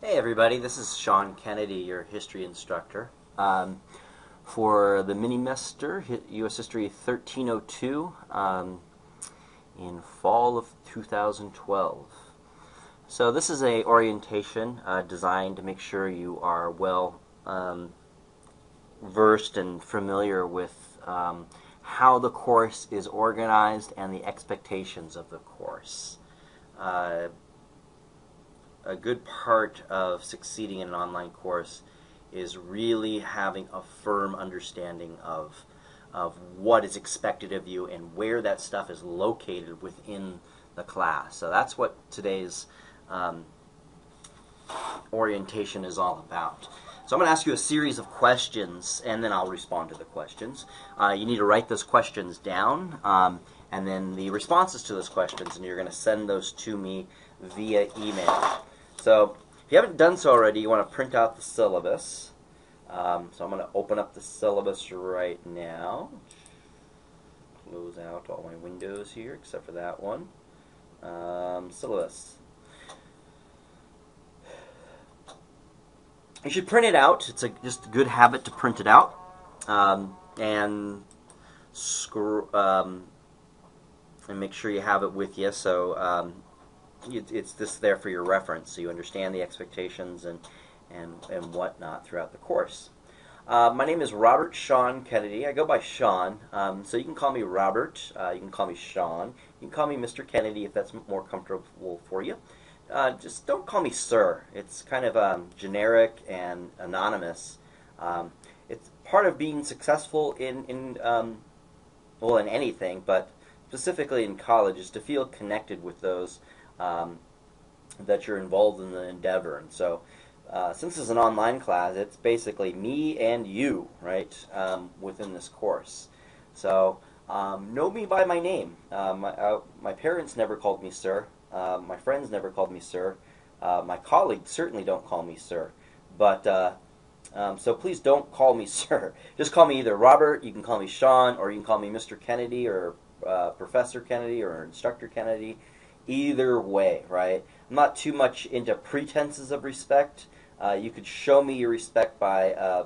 Hey everybody, this is Sean Kennedy, your history instructor. For the minimester, U.S. History 1302 in fall of 2012. So this is a orientation designed to make sure you are well versed and familiar with how the course is organized and the expectations of the course. A good part of succeeding in an online course is really having a firm understanding of what is expected of you and where that stuff is located within the class. So that's what today's orientation is all about. So I'm going to ask you a series of questions, and then I'll respond to the questions. You need to write those questions down, and then the responses to those questions, and you're going to send those to me via email. So if you haven't done so already, you want to print out the syllabus. So I'm going to open up the syllabus right now. Close out all my windows here except for that one. Syllabus. You should print it out. It's just a good habit to print it out. And make sure you have it with you. So it's just there for your reference, so you understand the expectations and whatnot throughout the course. My name is Robert Sean Kennedy. I go by Sean, so you can call me Robert. You can call me Sean. You can call me Mr. Kennedy if that's more comfortable for you. Just don't call me Sir. It's kind of generic and anonymous. It's part of being successful in anything, but specifically in college, is to feel connected with those that you're involved in the endeavor. And so since it's an online class, it's basically me and you, right, within this course. So know me by my name. My parents never called me Sir. My friends never called me Sir. My colleagues certainly don't call me Sir. But so please don't call me Sir. Just call me either Robert, you can call me Sean, or you can call me Mr. Kennedy, or Professor Kennedy, or Instructor Kennedy. Either way, right? I'm not too much into pretenses of respect. You could show me your respect by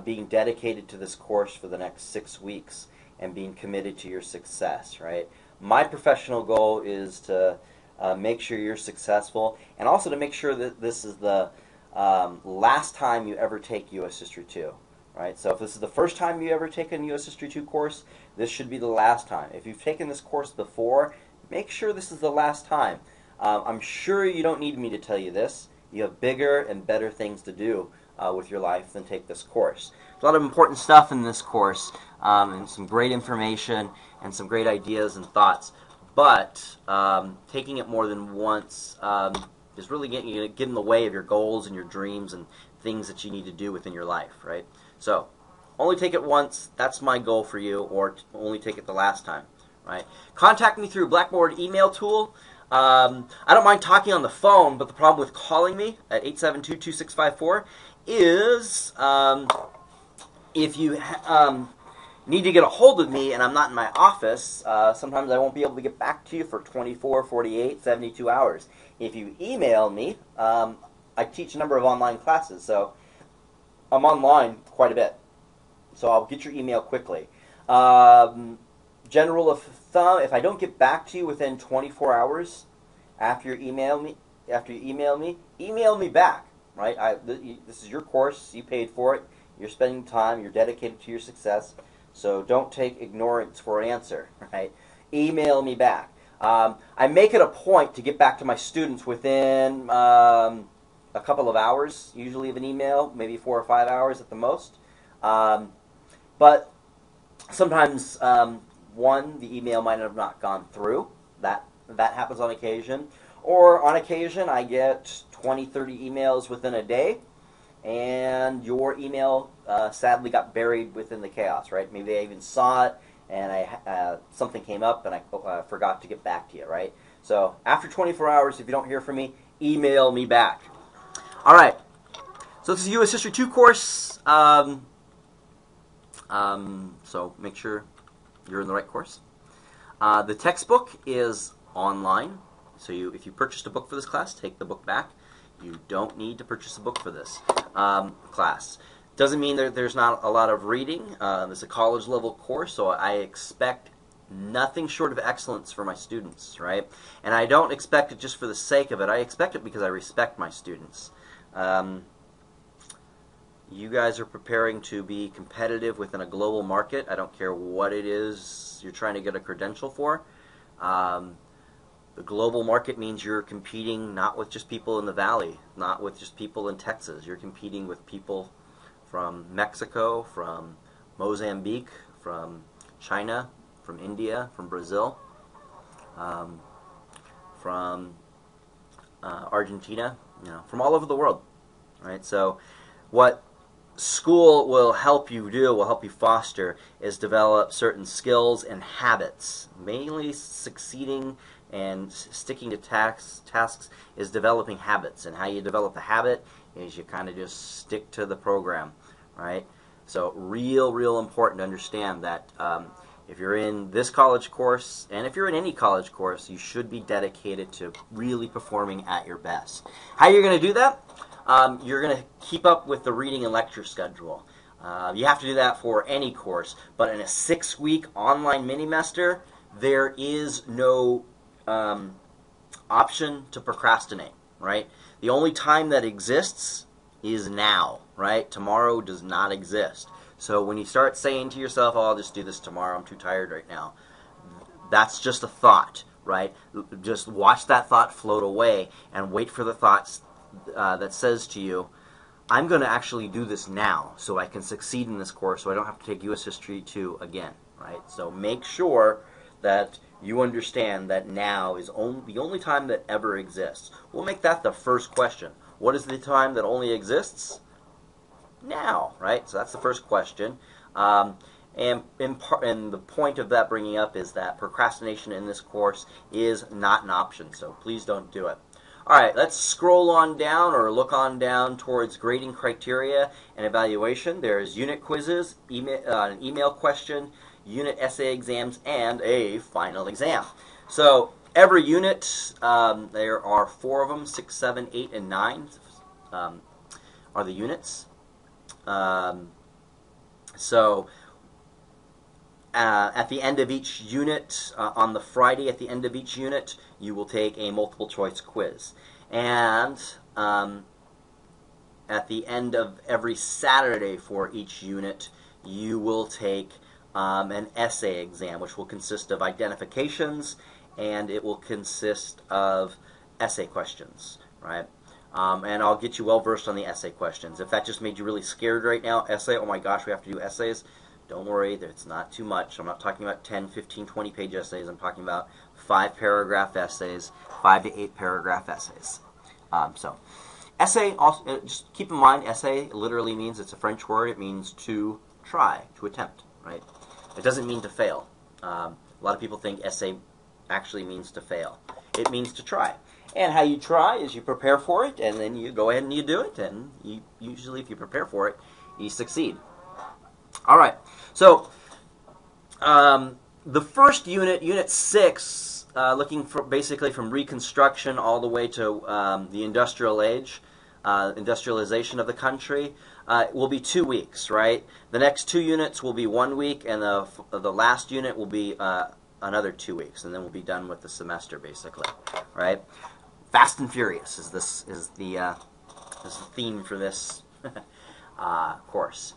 being dedicated to this course for the next 6 weeks and being committed to your success, right? My professional goal is to make sure you're successful, and also to make sure that this is the last time you ever take U.S. History 2, right? So if this is the first time you ever take a U.S. History 2 course, this should be the last time. If you've taken this course before, make sure this is the last time. I'm sure you don't need me to tell you this. You have bigger and better things to do with your life than take this course. There's a lot of important stuff in this course, and some great information and some great ideas and thoughts. But taking it more than once is really get in the way of your goals and your dreams and things that you need to do within your life, right? So only take it once. That's my goal for you, or only take it the last time. Right. Contact me through Blackboard email tool. I don't mind talking on the phone, but the problem with calling me at 872-2654 is if you need to get a hold of me and I'm not in my office, sometimes I won't be able to get back to you for 24, 48, 72 hours. If you email me, I teach a number of online classes, so I'm online quite a bit. So I'll get your email quickly. General of thumb, if I don't get back to you within 24 hours after you email me, email me back, right? This is your course, you paid for it, you're spending time, you're dedicated to your success, so don't take ignorance for an answer, right? Email me back. I make it a point to get back to my students within a couple of hours, usually of an email, maybe 4 or 5 hours at the most. But sometimes the email might have not gone through. That happens on occasion. Or on occasion, I get 20, 30 emails within a day, and your email sadly got buried within the chaos, right? Maybe I even saw it, and something came up, and I forgot to get back to you, right? So after 24 hours, if you don't hear from me, email me back. All right. So this is a U.S. History 2 course. So make sure you're in the right course. The textbook is online, so if you purchased a book for this class, take the book back. You don't need to purchase a book for this class. Doesn't mean that there's not a lot of reading. It's a college-level course, so I expect nothing short of excellence for my students, right? And I don't expect it just for the sake of it. I expect it because I respect my students. You guys are preparing to be competitive within a global market. I don't care what it is you're trying to get a credential for. The global market means you're competing not with just people in the Valley, not with just people in Texas. You're competing with people from Mexico, from Mozambique, from China, from India, from Brazil, from Argentina, from all over the world, right? So what school will help you do, will help you foster, is develop certain skills and habits. Mainly succeeding and sticking to tasks is developing habits. And how you develop a habit is you kind of just stick to the program, right? So real important to understand that if you're in this college course, and if you're in any college course, you should be dedicated to really performing at your best. How you're going to do that? You're going to keep up with the reading and lecture schedule. You have to do that for any course, but in a 6-week online minimester, there is no option to procrastinate, right? The only time that exists is now, right? Tomorrow does not exist. So when you start saying to yourself, oh, I'll just do this tomorrow, I'm too tired right now, that's just a thought, right? Just watch that thought float away and wait for the thoughts that says to you, I'm going to actually do this now so I can succeed in this course so I don't have to take U.S. History 2 again, right? So make sure that you understand that now is the only time that ever exists. We'll make that the first question. What is the time that only exists? Now, right? So that's the first question. And the point of that bringing up is that procrastination in this course is not an option, so please don't do it. All right, let's scroll on down or look on down towards grading criteria and evaluation. There's unit quizzes, an email question, unit essay exams, and a final exam. So every unit, there are 4 of them, 6, 7, 8, and 9 are the units. So at the end of each unit, on the Friday at the end of each unit, you will take a multiple choice quiz. And at the end of every Saturday for each unit, you will take an essay exam, which will consist of identifications, and it will consist of essay questions, right? And I'll get you well versed on the essay questions. If that just made you really scared right now, essay, oh my gosh, we have to do essays. Don't worry, it's not too much. I'm not talking about 10, 15, 20-page essays. I'm talking about 5-paragraph essays, 5 to 8-paragraph essays. So, essay, also, just keep in mind, essay literally means, it's a French word, it means to try, to attempt, right? It doesn't mean to fail. A lot of people think essay actually means to fail. It means to try. And how you try is you prepare for it, and then you go ahead and you do it, and usually if you prepare for it, you succeed. All right, so the first unit, Unit 6, looking for basically from Reconstruction all the way to the industrial age, industrialization of the country, will be 2 weeks, right? The next 2 units will be 1 week, and the last unit will be another 2 weeks, and then we'll be done with the semester, basically, right? Fast and Furious is the theme for this course.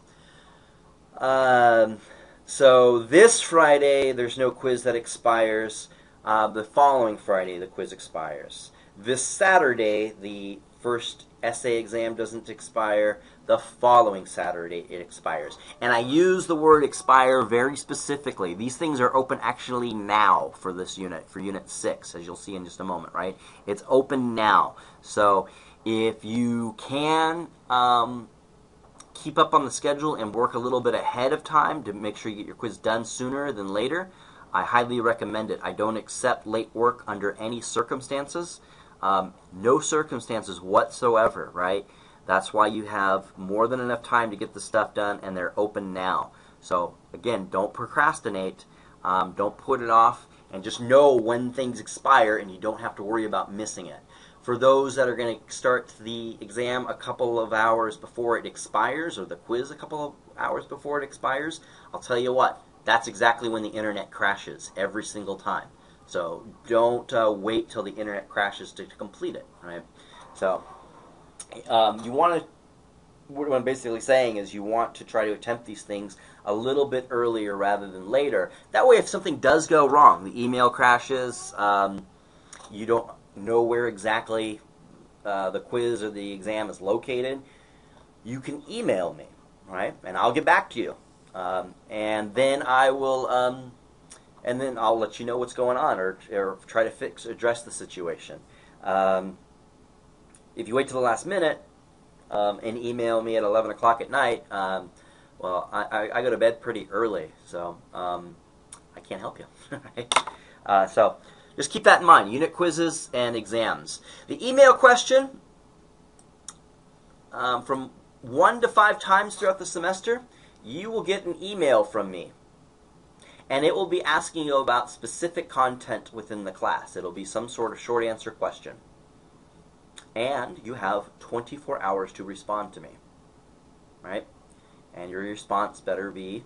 So this Friday, there's no quiz that expires. The following Friday, the quiz expires. This Saturday, the first essay exam doesn't expire. The following Saturday, it expires. And I use the word expire very specifically. These things are open actually now for this unit, for Unit 6, as you'll see in just a moment, right? It's open now. So if you can keep up on the schedule and work a little bit ahead of time to make sure you get your quiz done sooner than later, I highly recommend it. I don't accept late work under any circumstances. No circumstances whatsoever, right? That's why you have more than enough time to get the stuff done, and they're open now. So, again, don't procrastinate. Don't put it off, and just know when things expire, and you don't have to worry about missing it. For those that are going to start the exam a couple of hours before it expires, or the quiz a couple of hours before it expires, I'll tell you what, that's exactly when the internet crashes every single time. So don't wait till the internet crashes to complete it, right? So you want to, what I'm basically saying is you want to try to attempt these things a little bit earlier rather than later. That way if something does go wrong, the email crashes, you don't know where exactly the quiz or the exam is located, you can email me, right? And I'll get back to you. And then I will, and then I'll let you know what's going on, or try to address the situation. If you wait till the last minute and email me at 11 o'clock at night, well, I go to bed pretty early, so I can't help you. Right? So just keep that in mind, unit quizzes and exams. The email question, from 1 to 5 times throughout the semester, you will get an email from me. And it will be asking you about specific content within the class. It'll be some sort of short answer question. And you have 24 hours to respond to me. Right? And your response better be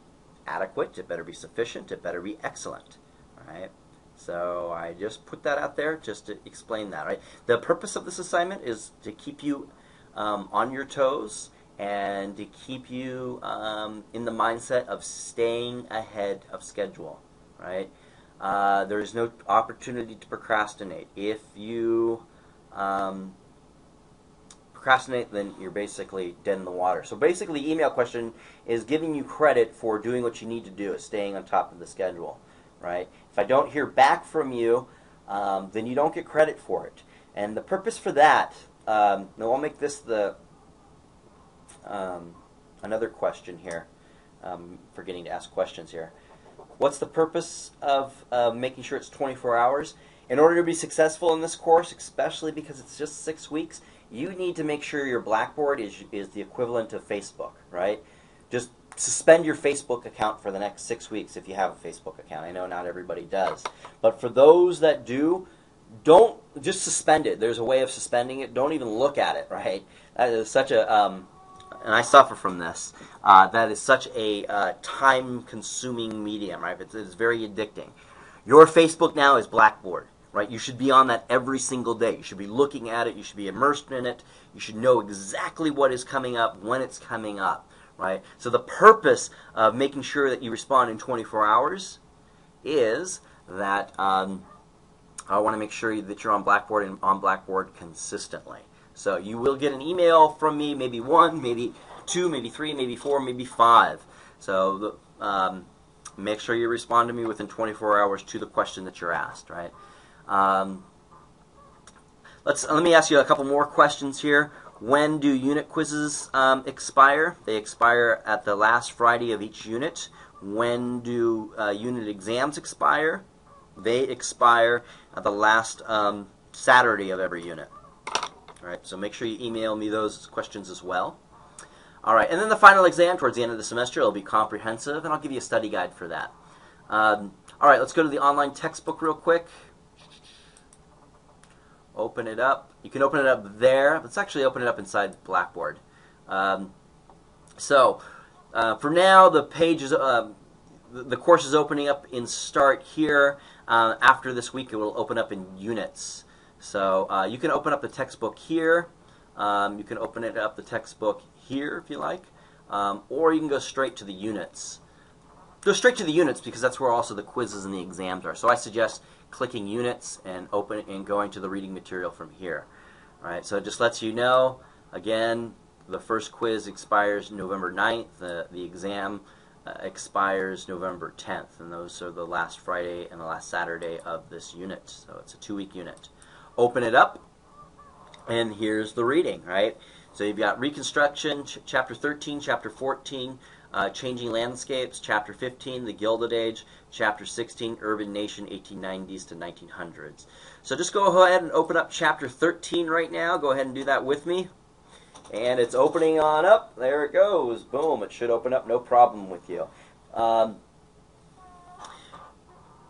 adequate, it better be sufficient, it better be excellent. Right? So I just put that out there just to explain that. Right? The purpose of this assignment is to keep you on your toes and to keep you in the mindset of staying ahead of schedule, right? There is no opportunity to procrastinate. If you procrastinate, then you're basically dead in the water. So basically, the email question is giving you credit for doing what you need to do, is staying on top of the schedule, right? If I don't hear back from you, then you don't get credit for it. And the purpose for that, now I'll make this the another question here. Forgetting to ask questions here. What's the purpose of making sure it's 24 hours? In order to be successful in this course, especially because it's just 6 weeks, you need to make sure your Blackboard is the equivalent of Facebook, right? Just suspend your Facebook account for the next 6 weeks if you have a Facebook account. I know not everybody does. But for those that do, don't just suspend it. There's a way of suspending it. Don't even look at it, right? That is such a, and I suffer from this, that is such a time-consuming medium, right? It's very addicting. Your Facebook now is Blackboard, right? You should be on that every single day. You should be looking at it. You should be immersed in it. You should know exactly what is coming up, when it's coming up, right? So the purpose of making sure that you respond in 24 hours is that I want to make sure that you're on Blackboard and on Blackboard consistently. So you will get an email from me, maybe 1, maybe 2, maybe 3, maybe 4, maybe 5. So make sure you respond to me within 24 hours to the question that you're asked, right? Let me ask you a couple more questions here. When do unit quizzes expire? They expire at the last Friday of each unit. When do unit exams expire? They expire at the last Saturday of every unit. All right, so make sure you email me those questions as well. All right, and then the final exam towards the end of the semester will be comprehensive, and I'll give you a study guide for that. All right, let's go to the online textbook real quick. Open it up. You can open it up there. Let's actually open it up inside Blackboard. So for now, the page is the course is opening up in Start here. After this week, it will open up in Units. So you can open up the textbook here. You can open it up the textbook here if you like, or you can go straight to the units. Go straight to the units because that's where also the quizzes and the exams are. So I suggest clicking units and going to the reading material from here. All right, so it just lets you know, again, the first quiz expires November 9th, the exam expires November 10th, and those are the last Friday and the last Saturday of this unit. So it's a 2-week unit. Open it up, and here's the reading, right? So you've got Reconstruction, Chapter 13, Chapter 14, Changing Landscapes, Chapter 15, The Gilded Age, Chapter 16, Urban Nation, 1890s to 1900s. So just go ahead and open up Chapter 13 right now. Go ahead and do that with me. And it's opening on up. There it goes. Boom. It should open up no problem with you.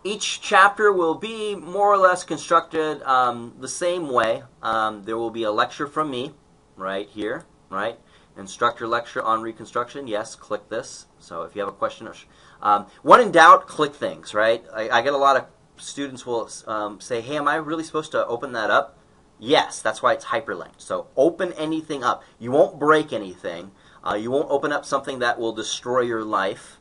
Each chapter will be more or less constructed the same way. There will be a lecture from me right here, right? Instructor lecture on reconstruction. Yes, click this. So if you have a question, when in doubt, click things, right? I get a lot of students will say, hey, am I really supposed to open that up? Yes, that's why it's hyperlinked. So open anything up. You won't break anything. You won't open up something that will destroy your life.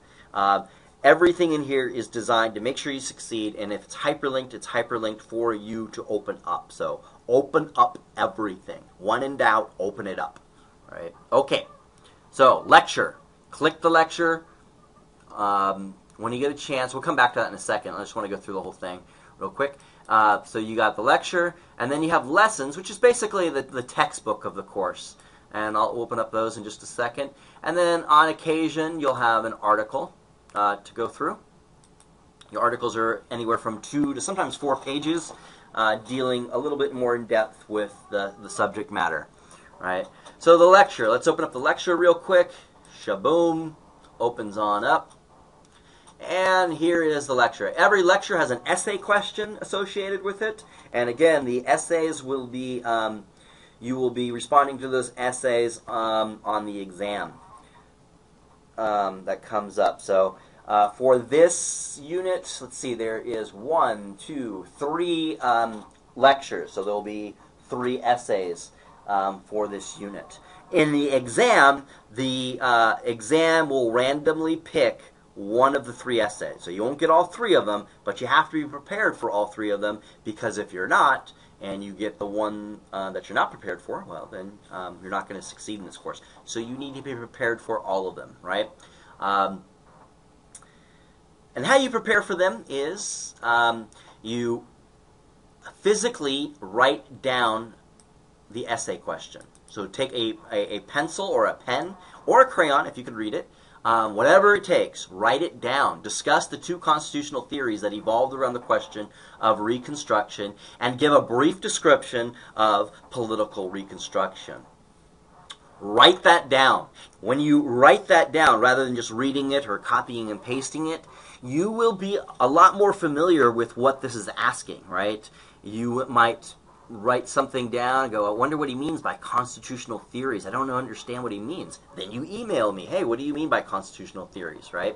Everything in here is designed to make sure you succeed, and if it's hyperlinked for you to open up. So open up everything. When in doubt, open it up. Right? Okay, so lecture. Click the lecture. When you get a chance, we'll come back to that in a second. I just want to go through the whole thing real quick. So you got the lecture, and then you have lessons, which is basically the textbook of the course. And I'll open up those in just a second. And then on occasion, you'll have an article to go through. Your articles are anywhere from 2 to sometimes 4 pages, dealing a little bit more in depth with the subject matter. Right? So the lecture, let's open up the lecture real quick. Shaboom, opens on up. And here is the lecture. Every lecture has an essay question associated with it. And again, the essays will be, you will be responding to those essays on the exam that comes up. So for this unit, let's see, there is 1, 2, 3 lectures. So there will be 3 essays for this unit. In the exam will randomly pick one of the 3 essays. So you won't get all 3 of them, but you have to be prepared for all 3 of them, because if you're not, and you get the one that you're not prepared for, well, then you're not going to succeed in this course. So you need to be prepared for all of them, right? And how you prepare for them is you physically write down the essay question. So take a pencil or a pen or a crayon, if you can read it, whatever it takes, write it down. Discuss the 2 constitutional theories that evolved around the question of Reconstruction, and give a brief description of political Reconstruction. Write that down. When you write that down, rather than just reading it or copying and pasting it, you will be a lot more familiar with what this is asking, right? You might write something down and go, I wonder what he means by constitutional theories. I don't understand what he means. Then you email me, hey, what do you mean by constitutional theories, right?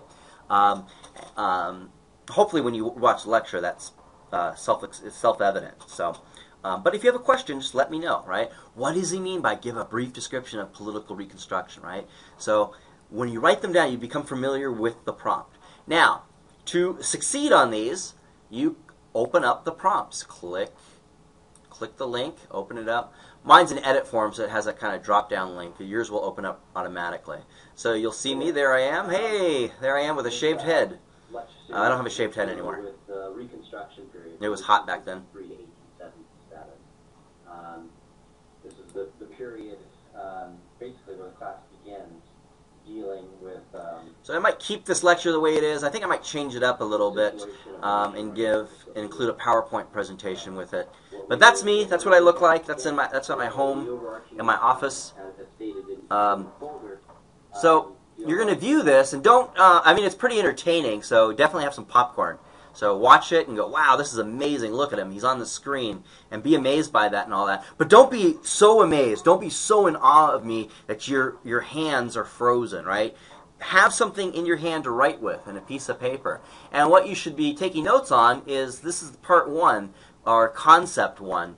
Hopefully when you watch the lecture, that's self-evident. So, but if you have a question, just let me know, right? What does he mean by give a brief description of political Reconstruction, right? So when you write them down, you become familiar with the prompt. Now, to succeed on these, you open up the prompts. Click the link, open it up. Mine's in edit form, so it has a kind of drop-down link. Yours will open up automatically. So you'll see me, there I am. Hey, there I am with a shaved head. I don't have a shaved head anymore. It was hot back then. This is the period, basically, where the class begins dealing with... So I might keep this lecture the way it is. I think I might change it up a little bit and include a PowerPoint presentation with it. But that's me. That's what I look like. That's at my home, in my office. So you're going to view this, and don't. I mean, it's pretty entertaining. So definitely have some popcorn. So watch it and go, wow, this is amazing. Look at him. He's on the screen. And be amazed by that and all that. But don't be so amazed. Don't be so in awe of me that your hands are frozen, right? Have something in your hand to write with and a piece of paper. And what you should be taking notes on is, this is part 1, or concept 1.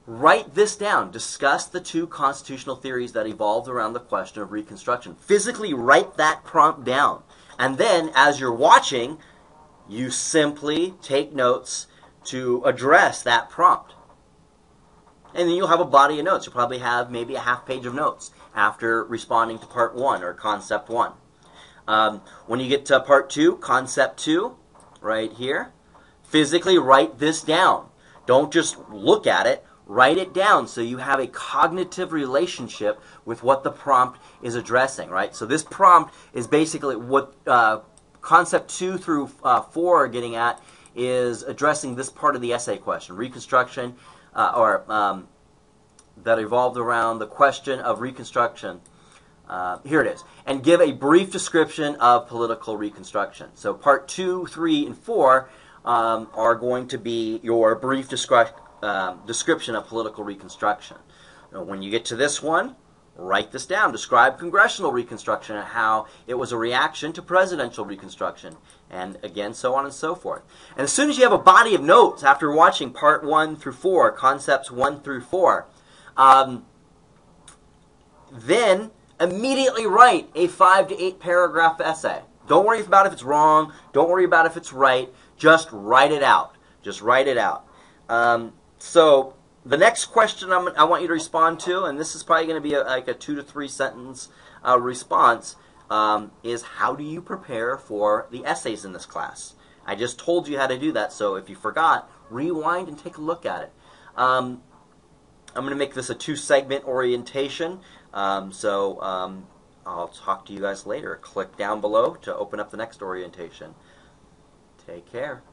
Write this down. Discuss the 2 constitutional theories that evolved around the question of Reconstruction. Physically write that prompt down. And then, as you're watching, you simply take notes to address that prompt. And then you'll have a body of notes. You'll probably have maybe a half page of notes after responding to part 1 or concept 1. When you get to part 2, concept 2, right here, physically write this down. Don't just look at it. Write it down so you have a cognitive relationship with what the prompt is addressing, right? So this prompt is basically what concept 2 through 4 are getting at, is addressing this part of the essay question, Reconstruction, that evolved around the question of Reconstruction. Here it is. And give a brief description of political reconstruction. So part 2, 3, and 4 are going to be your brief description of political reconstruction. Now, when you get to this one, write this down. Describe congressional reconstruction and how it was a reaction to presidential reconstruction. And again, so on and so forth. And as soon as you have a body of notes after watching part 1 through 4, concepts 1 through 4, then immediately write a 5 to 8 paragraph essay. Don't worry about if it's wrong. Don't worry about if it's right. Just write it out. Just write it out. So the next question I want you to respond to, and this is probably going to be like a 2 to 3 sentence response, is how do you prepare for the essays in this class? I just told you how to do that, so if you forgot, rewind and take a look at it. I'm going to make this a 2-segment orientation, I'll talk to you guys later. Click down below to open up the next orientation. Take care.